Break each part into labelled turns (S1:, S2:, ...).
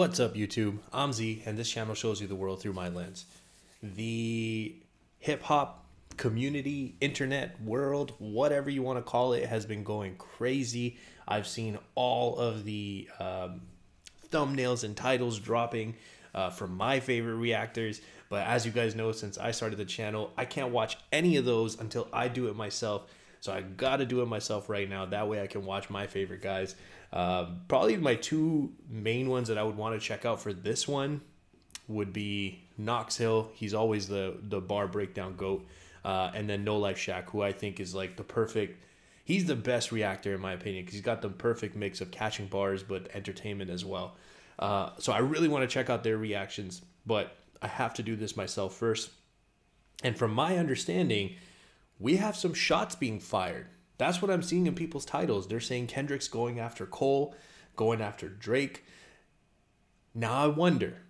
S1: What's up, YouTube? I'm Z, and this channel shows you the world through my lens. The hip-hop community, internet world, whatever you want to call it, has been going crazy. I've seen all of the thumbnails and titles dropping from my favorite reactors. But as you guys know, since I started the channel, I can't watch any of those until I do it myself. So I gotta do it myself right now. That way I can watch my favorite guys. Probably my two main ones that I would want to check out for this one would be Knox Hill. He's always the bar breakdown GOAT. And then No Life Shaq, who I think is like the perfect, he's the best reactor in my opinion, because he's got the perfect mix of catching bars but entertainment as well. So I really want to check out their reactions, but I have to do this myself first. And from my understanding, we have some shots being fired. That's what I'm seeing in people's titles. They're saying Kendrick's going after Cole, going after Drake. Now I wonder,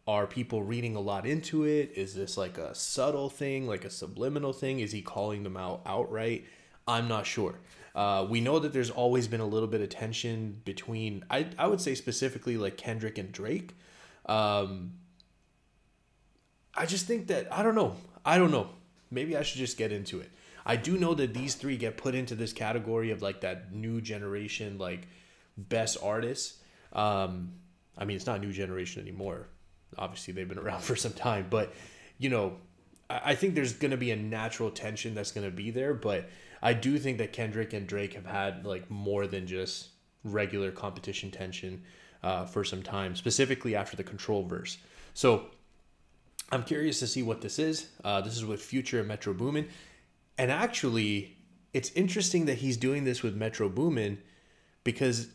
S1: are people reading a lot into it? Is this like a subtle thing, like a subliminal thing? Is he calling them out outright? I'm not sure. We know that there's always been a little bit of tension between, I would say specifically like Kendrick and Drake. I just think that, I don't know. Maybe I should just get into it. I do know that these three get put into this category of like that new generation, like best artists. I mean, it's not new generation anymore. Obviously, they've been around for some time. But, you know, I think there's going to be a natural tension that's going to be there. But I do think that Kendrick and Drake have had like more than just regular competition tension for some time, specifically after the Control verse. So I'm curious to see what this is. This is with Future and Metro Boomin. And actually, it's interesting that he's doing this with Metro Boomin, because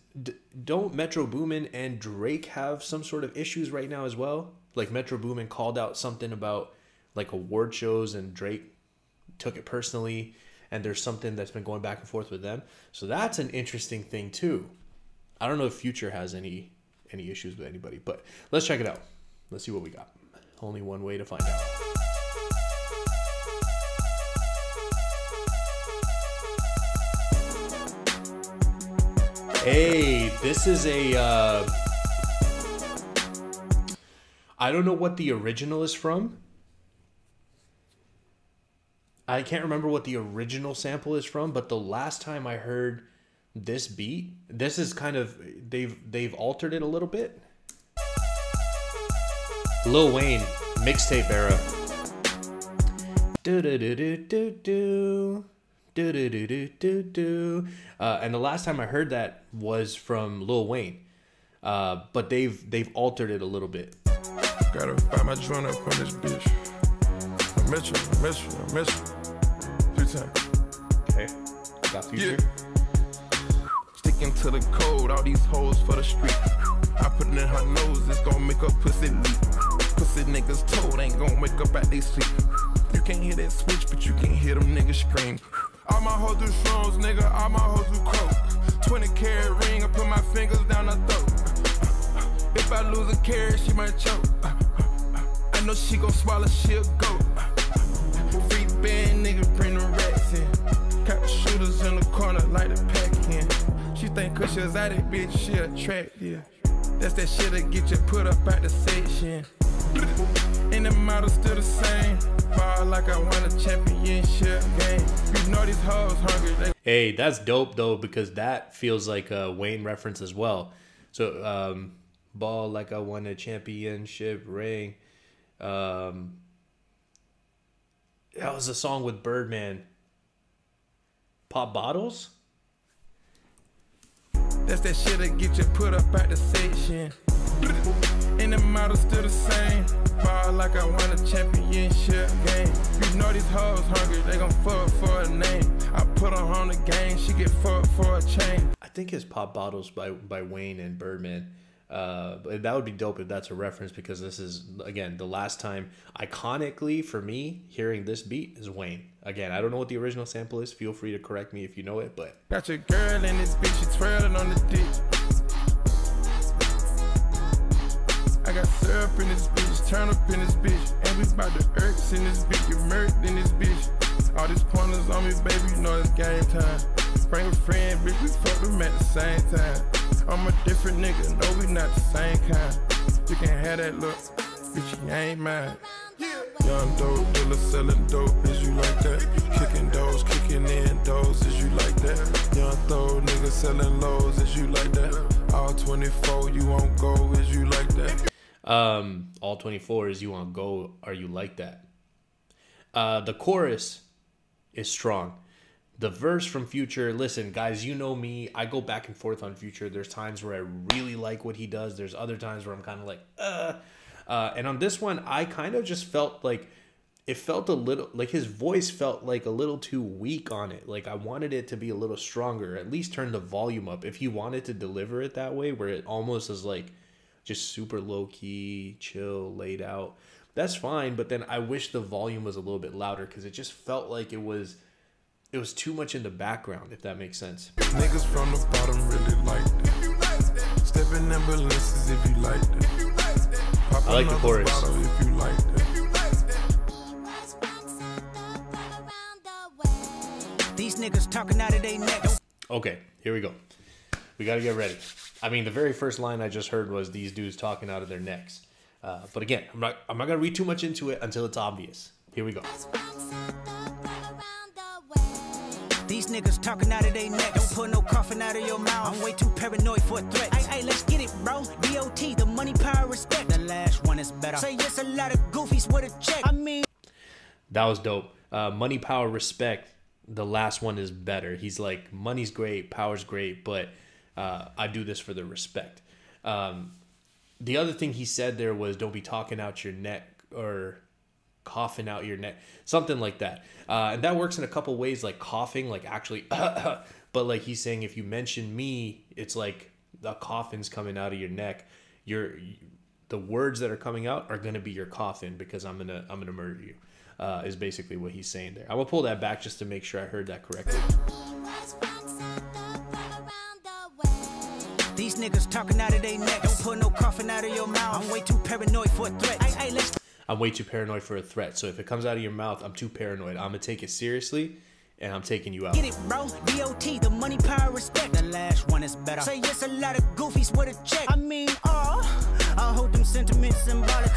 S1: don't Metro Boomin and Drake have some sort of issues right now as well? Like Metro Boomin called out something about like award shows and Drake took it personally, and there's something that's been going back and forth with them. So that's an interesting thing too. I don't know if Future has any issues with anybody, but let's check it out. Let's see what we got. Only one way to find out. Hey, this is a, I don't know what the original is from. I can't remember what the original sample is from, but the last time I heard this beat, this is kind of, they've altered it a little bit. Lil Wayne, mixtape era. Do-do-do-do-do-do. And the last time I heard that was from Lil Wayne, but they've altered it a little bit.
S2: Gotta find my joint up on this bitch. I miss you. 3 times.
S1: Okay, I got Future.
S2: Yeah. Sticking to the code, all these hoes for the street. I put it in her nose, it's gonna make her pussy leak. Pussy niggas told ain't gonna wake up at they sleep. You can't hear that switch, but you can hear them niggas scream. All my hoes do shrooms, nigga, all my hoes do coke. 20-carat ring, I put my fingers down her throat. If I lose a carat, she might choke. I know she gon' swallow, she'll go. Free band, nigga, bring the racks in. Got the shooters in the corner, like the pack in. She think cause she was out it, bitch, she attractive. That's that shit that get you put up at the section. And the model still the same. Ball like I won a championship game. You know these hoes hungry.
S1: Hey, that's dope though, because that feels like a Wayne reference as well. So, ball like I won a championship ring. That was a song with Birdman. Pop Bottles?
S2: That's that shit that get you put up at the section. And the model still the same. Ball like I won a championship game. You know these hoes hungry, they gon' fuck for a name. I put her on the game, she get fucked for a chain.
S1: I think it's Pop Bottles by Wayne and Birdman. But that would be dope if that's a reference, because this is, again, the last time, iconically for me, hearing this beat is Wayne. Again, I don't know what the original sample is. Feel free to correct me if you know it, but.
S2: Got your girl in this bitch, she twirling on the dick. I got syrup in this bitch, turn up in this bitch. And we bout the irks in this bitch, get murked in this bitch. All these pointers on me, baby, you know it's game time. Bring a friend, bitch, we fuck them at the same time. I'm a different nigga, no, we not the same kind. You can have that look, bitch, you ain't mad. Young dope dealer selling dope, is you like that? Kicking doors, kicking in doors, is you like that? Young throw niggas selling lows, is you like that? All 24, you won't go, is you like that?
S1: All 24 is you on go, are you like that? The chorus is strong. The verse from Future, listen, guys, you know me. I go back and forth on Future. There's times where I really like what he does. There's other times where I'm kind of like, and on this one, I kind of just felt like it felt a little, like his voice felt like a little too weak on it. Like I wanted it to be a little stronger, at least turn the volume up. If he wanted to deliver it that way, where it almost is like just super low key, chill, laid out, that's fine. But then I wish the volume was a little bit louder because it just felt like it was too much in the background, if that makes sense.
S2: Niggas from the bottom really like that. Stepping in balances if you like that. Pop
S1: I like the chorus.
S2: If you like that.
S3: These niggas talking out of their neck.
S1: Okay, here we go. We got to get ready. I mean, the very first line I just heard was these dudes talking out of their necks. But again, I'm not gonna read too much into it until it's obvious. Here we go.
S3: These niggas talking out of their neck. Don't put no coffin out of your mouth. I'm way too paranoid for a threat. Hey, let's get it, bro. DOT, the money, power, respect. The last one is better. Say yes, a lot of goofies with a check. I mean,
S1: that was dope. Money, power, respect. The last one is better. He's like, money's great, power's great, but I do this for the respect. The other thing he said there was, don't be talking out your neck or coughing out your neck, something like that. And that works in a couple ways, like coughing, like actually, but like he's saying, if you mention me, it's like the coffin's coming out of your neck. The words that are coming out are going to be your coffin because I'm going to murder you, is basically what he's saying there. I will pull that back just to make sure I heard that correctly.
S3: These niggas talking out of their neck. Don't put no coffin out of your mouth. I'm way too paranoid for a threat.
S1: I'm way too paranoid for a threat. So if it comes out of your mouth, I'm too paranoid. I'm going to take it seriously, and I'm taking you out.
S3: Get it, bro. DOT, the money, power, respect. The last one is better. Say yes, a lot of goofies with a check. I mean, I hold them sentiments symbolic.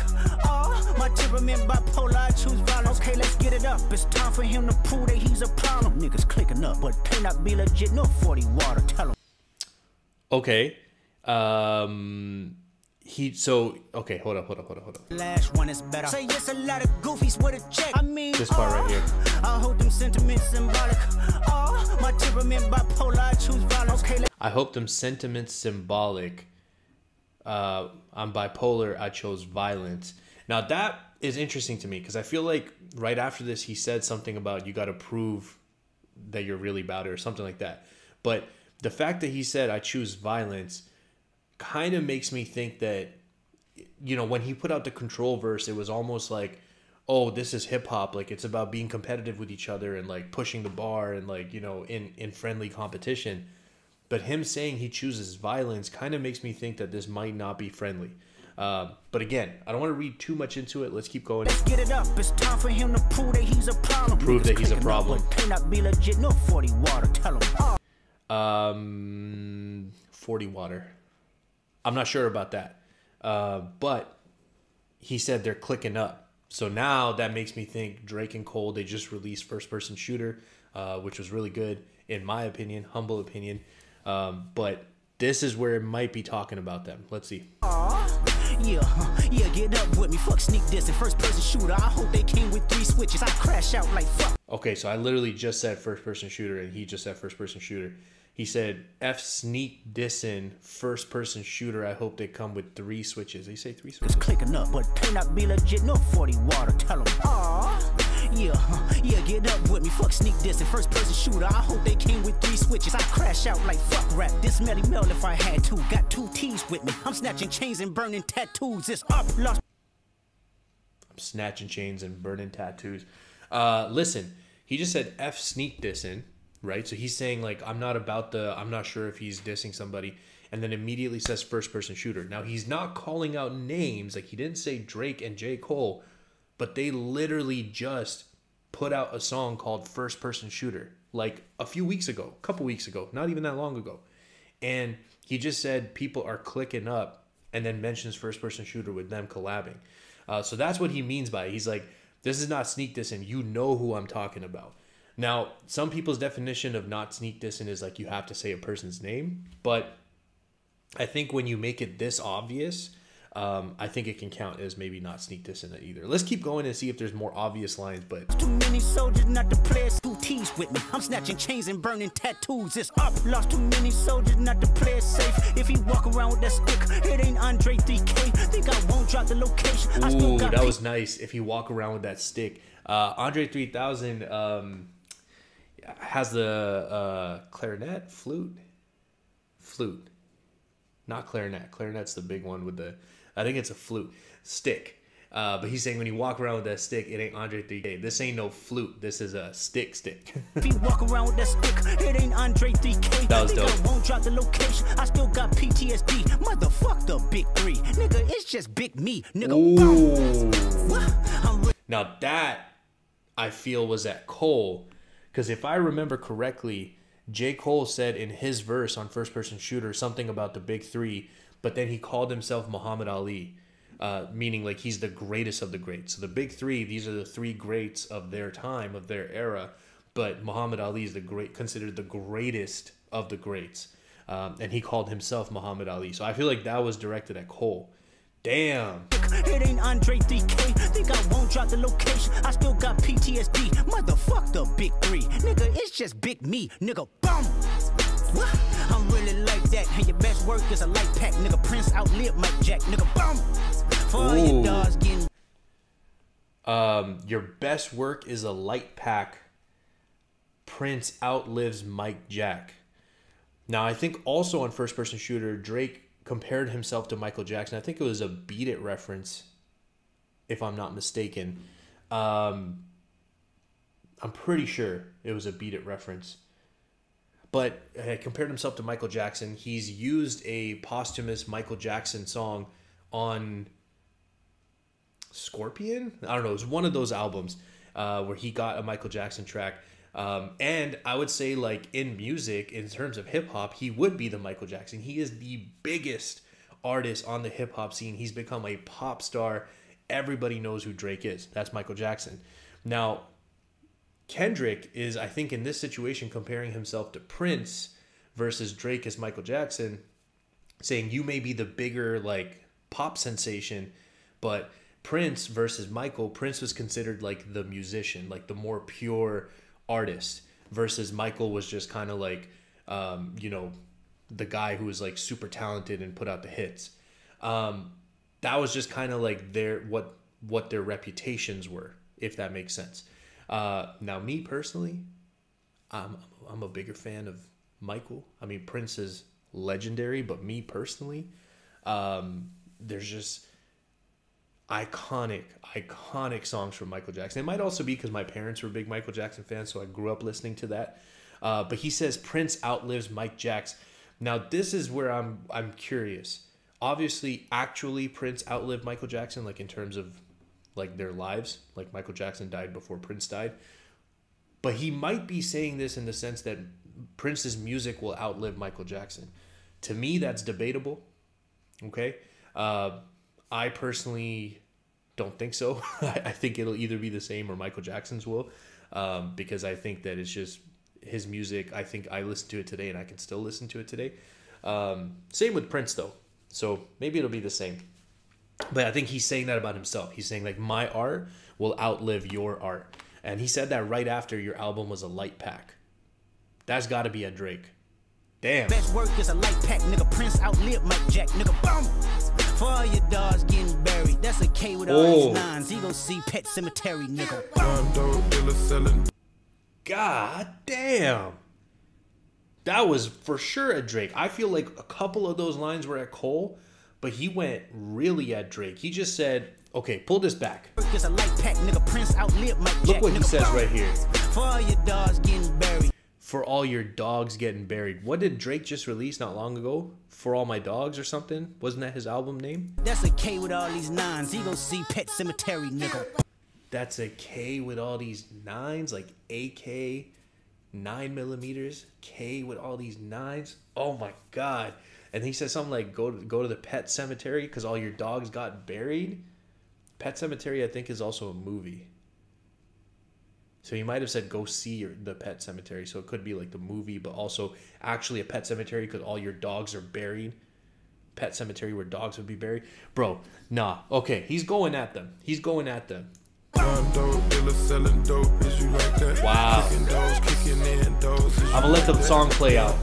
S3: My temperament bipolar, I choose violence. Okay, let's get it up. It's time for him to prove that he's a problem. Niggas clicking up, but pay not be legit. No 40 water, tell him.
S1: Okay. Okay, hold up.
S3: Last one is better. Say yes, a lot of goofies with a check. I mean,
S1: this part right here.
S3: I hold them sentiments symbolic. My temperament bipolar, I choose violence. Okay,
S1: I hope them sentiments symbolic. I'm bipolar, I chose violence. Now that is interesting to me because I feel like right after this he said something about you got to prove that you're really about it or something like that. But the fact that he said I choose violence kind of makes me think that, you know, when he put out the Control verse, it was almost like, oh, this is hip hop. Like it's about being competitive with each other and like pushing the bar and like, you know, in friendly competition. But him saying he chooses violence kind of makes me think that this might not be friendly. But again, I don't want to read too much into it. Let's keep going.
S3: Let's get it up. It's time for him to prove that he's a problem.
S1: Prove that he's a problem.
S3: Cannot be legit. No 40 water. Tell
S1: him. 40 water. I'm not sure about that. But he said they're clicking up. So now that makes me think Drake and Cole, they just released First Person Shooter, which was really good, in my opinion, humble opinion. But this is where it might be talking about them. Let's see.
S3: Yeah, get up with me. Fuck sneak this and first person shooter. I hope they came with 3 switches. I crash out like fuck.
S1: Okay, so I literally just said first person shooter and he just said first person shooter. He said F sneak dissin first person shooter. I hope they come with 3 switches. They say 3 switches.
S3: It's clicking up, but cannot be legit. No 40 water. Tell them. Yeah, get up with me. Fuck sneak this and first person shooter. I hope they came with 3 switches. I crash out like fuck rap. This Melly Mel if I had to. Got 2 T's with me. I'm snatching chains and burning tattoos. It's up, lost.
S1: I'm snatching chains and burning tattoos. Listen, he just said F sneak dissin, right? So he's saying like, I'm not sure if he's dissing somebody. And then immediately says first person shooter. Now he's not calling out names. Like he didn't say Drake and J. Cole. But they literally just put out a song called First Person Shooter like a couple weeks ago, not even that long ago. And he just said people are clicking up and then mentions First Person Shooter with them collabing. So that's what he means by it. He's like, this is not sneak dissing. You know who I'm talking about. Now, some people's definition of not sneak dissing is like you have to say a person's name. But I think when you make it this obvious, I think it can count as maybe not sneak dissing it either. Let's keep going and see if there's more obvious lines. But
S3: too many soldiers not to play school tease with me. I'm snatching chains and burning tattoos. It's up. Lost too many soldiers not to play it safe. If he walk around with that stick, it ain't Andre 3K. Think I won't drop the location. I still got
S1: that was nice. If he walk around with that stick. Andre 3000 has the clarinet, flute, not clarinet. Clarinet's the big one with the, I think it's a flute stick. But he's saying when you walk around with that stick, it ain't Andre 3K. This ain't no flute. This is a stick.
S3: If you walk around with that stick, it ain't Andre 3K.
S1: That was dope.
S3: I won't drop the location. I still got PTSD. Motherfuck the big three. Nigga, it's just big me. Nigga,
S1: now that I feel was at Cole. Because if I remember correctly, J. Cole said in his verse on First Person Shooter something about the big three, but then he called himself Muhammad Ali. Meaning like he's the greatest of the greats. So the big three, these are the three greats of their time, of their era. But Muhammad Ali is considered the greatest of the greats. And he called himself Muhammad Ali. So I feel like that was directed at Cole. Damn.
S3: It ain't Andre 3K. Think I won't drop the location. I still got PTSD. Motherfuck the big three. Nigga, it's just big me. Nigga, bum. I'm really like that. And your best work is a light pack. Nigga, Prince outlived Mike Jack. Nigga, bum. For all your dogs getting.
S1: Your best work is a light pack. Prince outlives Mike Jack. Now, I think also on First Person Shooter, Drake compared himself to Michael Jackson. I think it was a Beat It reference, if I'm not mistaken. I'm pretty sure it was a Beat It reference. But compared himself to Michael Jackson. He's used a posthumous Michael Jackson song on Scorpion? I don't know. It was one of those albums where he got a Michael Jackson track. And I would say, like, in music, in terms of hip-hop, he would be the Michael Jackson. He is the biggest artist on the hip-hop scene. He's become a pop star. Everybody knows who Drake is. That's Michael Jackson. Now, Kendrick is, I think, in this situation, comparing himself to Prince versus Drake as Michael Jackson, saying you may be the bigger, like, pop sensation, but Prince versus Michael, Prince was considered, like, the musician, like, the more pure artist, versus Michael was just kind of like, you know, the guy who was like super talented and put out the hits. That was just kind of like what their reputations were, if that makes sense. Now, me personally, I'm a bigger fan of Michael. I mean, Prince is legendary, but me personally, there's just iconic songs from Michael Jackson. It might also be because my parents were big Michael Jackson fans, so I grew up listening to that. But he says Prince outlives Mike Jackson. Now, this is where I'm curious. Obviously, actually, Prince outlived Michael Jackson, like in terms of like their lives. Like Michael Jackson died before Prince died. But he might be saying this in the sense that Prince's music will outlive Michael Jackson. To me, that's debatable. Okay? I personally don't think so. I think it'll either be the same or Michael Jackson's will, because I think that it's just his music. I think I listened to it today and I can still listen to it today. Same with Prince, though. So maybe it'll be the same. But I think he's saying that about himself. He's saying, like, my art will outlive your art. And he said that right after your album was a light pack. That's got to be a Drake. Damn.
S3: Best work is a light pack. Nigga, Prince outlived Mike Jack. Nigga, bum. For all your dogs getting buried. That's a K with all these nines. You gon' see Pet Cemetery, nigga.
S1: God damn. That was for sure a Drake. I feel like a couple of those lines were at Cole, but he went really at Drake. He just said, okay, pull this back. Look what he says right here.
S3: For all your dogs getting buried.
S1: For all your dogs getting buried. What did Drake just release not long ago? For All My Dogs or something? Wasn't that his album name?
S3: That's a K with all these nines. He gon' see Pet Cemetery, nigga.
S1: That's a K with all these nines? Like AK, 9mm, K with all these nines? Oh my God. And he said something like, go to the pet cemetery because all your dogs got buried. Pet Cemetery, I think, is also a movie. So he might have said go see the pet cemetery. So it could be like the movie, but also actually a pet cemetery because all your dogs are buried. Pet cemetery where dogs would be buried. Bro, nah. Okay, he's going at them. He's going at them. Wow. I'm gonna let the song play out.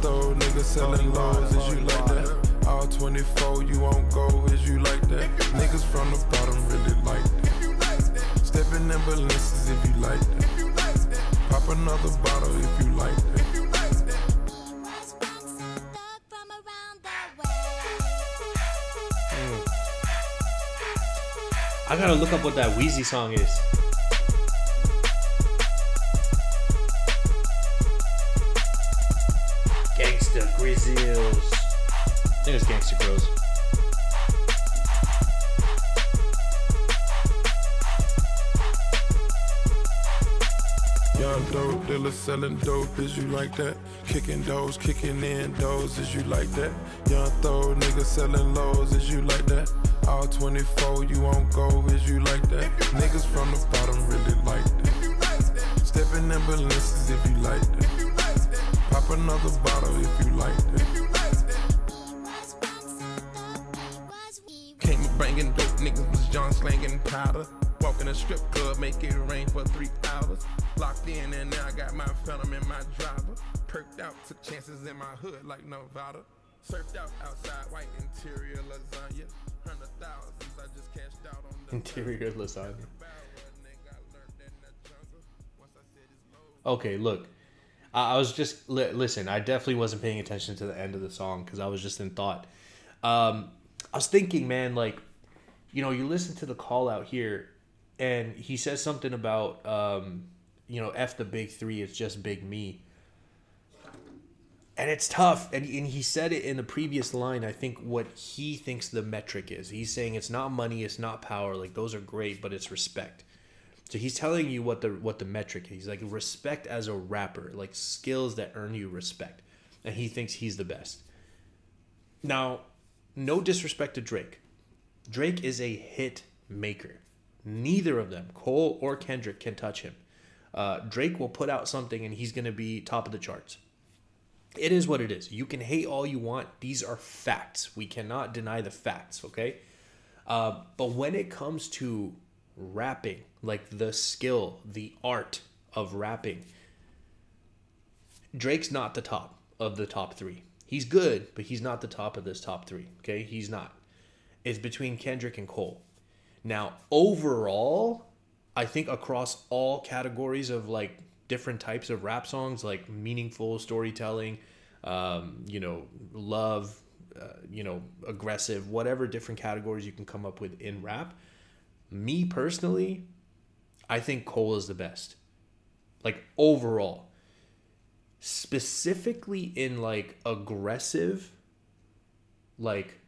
S2: All 24, you won't go, is you like that? Niggas from the bottom really like that. Stepping in balances if you like that. Pop another bottle if you like that.
S1: I gotta look up what that Wheezy song is. Gangsta Grizzles. I think it's Gangsta Grills.
S2: Young dope dealer selling dope, is you like that? Kicking doors, kicking in doors, is you like that? Young throw niggas selling lows, is you like that? All 24, you won't go, is you like that? Niggas from the bottom really like that. Stepping in balances if you like that. Pop another bottle if you like that. Came bringing dope, niggas was John slanging powder. Walking a strip club, make it rain for 3 hours. Locked in and now I got my phantom in my driver. Perked out, took chances in my hood like Nevada. Surfed out outside, white interior lasagna. 100,000, I just cashed out on the
S1: interior lasagna. Okay, look. I was just... Listen, I definitely wasn't paying attention to the end of the song because I was just in thought. I was thinking, man, like, you know, you listen to the call out here and he says something about, you know, F the big three, it's just big me. And it's tough. And he said it in the previous line, I think, what he thinks the metric is. He's saying it's not money, it's not power. Like, those are great, but it's respect. So he's telling you what the metric is. He's like, respect as a rapper, like skills that earn you respect. And he thinks he's the best. Now, no disrespect to Drake. Drake is a hit maker. Neither of them, Cole or Kendrick, can touch him. Drake will put out something and he's going to be top of the charts. It is what it is. You can hate all you want. These are facts. We cannot deny the facts, okay? But when it comes to rapping, like the skill, the art of rapping, Drake's not the top of the top three. He's good, but he's not the top of this top three, okay? He's not. It's between Kendrick and Cole. Now, overall, I think across all categories of like different types of rap songs, like meaningful storytelling, you know, love, you know, aggressive, whatever different categories you can come up with in rap. Me personally, I think Cole is the best. Like overall. Specifically in like aggressive, like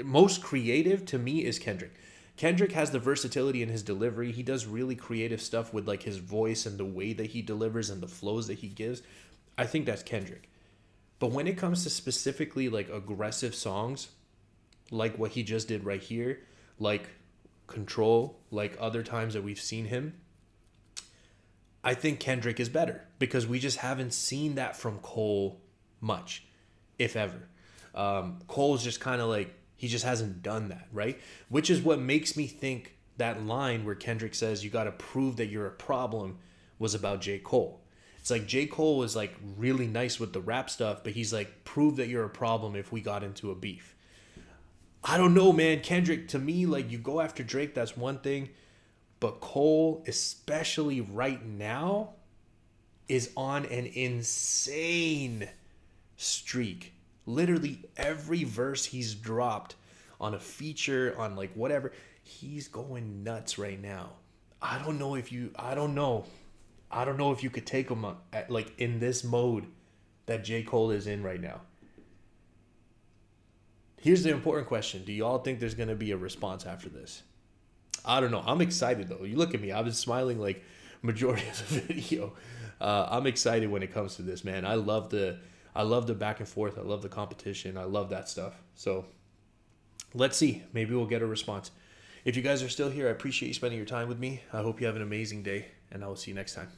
S1: most creative to me is Kendrick. Kendrick has the versatility in his delivery. He does really creative stuff with like his voice and the way that he delivers and the flows that he gives. I think that's Kendrick. But when it comes to specifically like aggressive songs, like what he just did right here, like Control, like other times that we've seen him, I think Kendrick is better because we just haven't seen that from Cole much, if ever. Cole's just kind of like, he just hasn't done that, right? Which is what makes me think that line where Kendrick says, you got to prove that you're a problem, was about J. Cole. It's like J. Cole was like really nice with the rap stuff, but he's like, prove that you're a problem if we got into a beef. I don't know, man. Kendrick, to me, like you go after Drake, that's one thing. But Cole, especially right now, is on an insane streak. Literally every verse he's dropped on a feature, on like whatever, he's going nuts right now. I don't know if you could take him at, like in this mode that J. Cole is in right now. Here's the important question. Do y'all think there's going to be a response after this? I don't know. I'm excited though. You look at me. I've been smiling like majority of the video. I'm excited when it comes to this, man. I love the I love the back and forth. I love the competition. I love that stuff. So let's see. Maybe we'll get a response. If you guys are still here, I appreciate you spending your time with me. I hope you have an amazing day, and I will see you next time.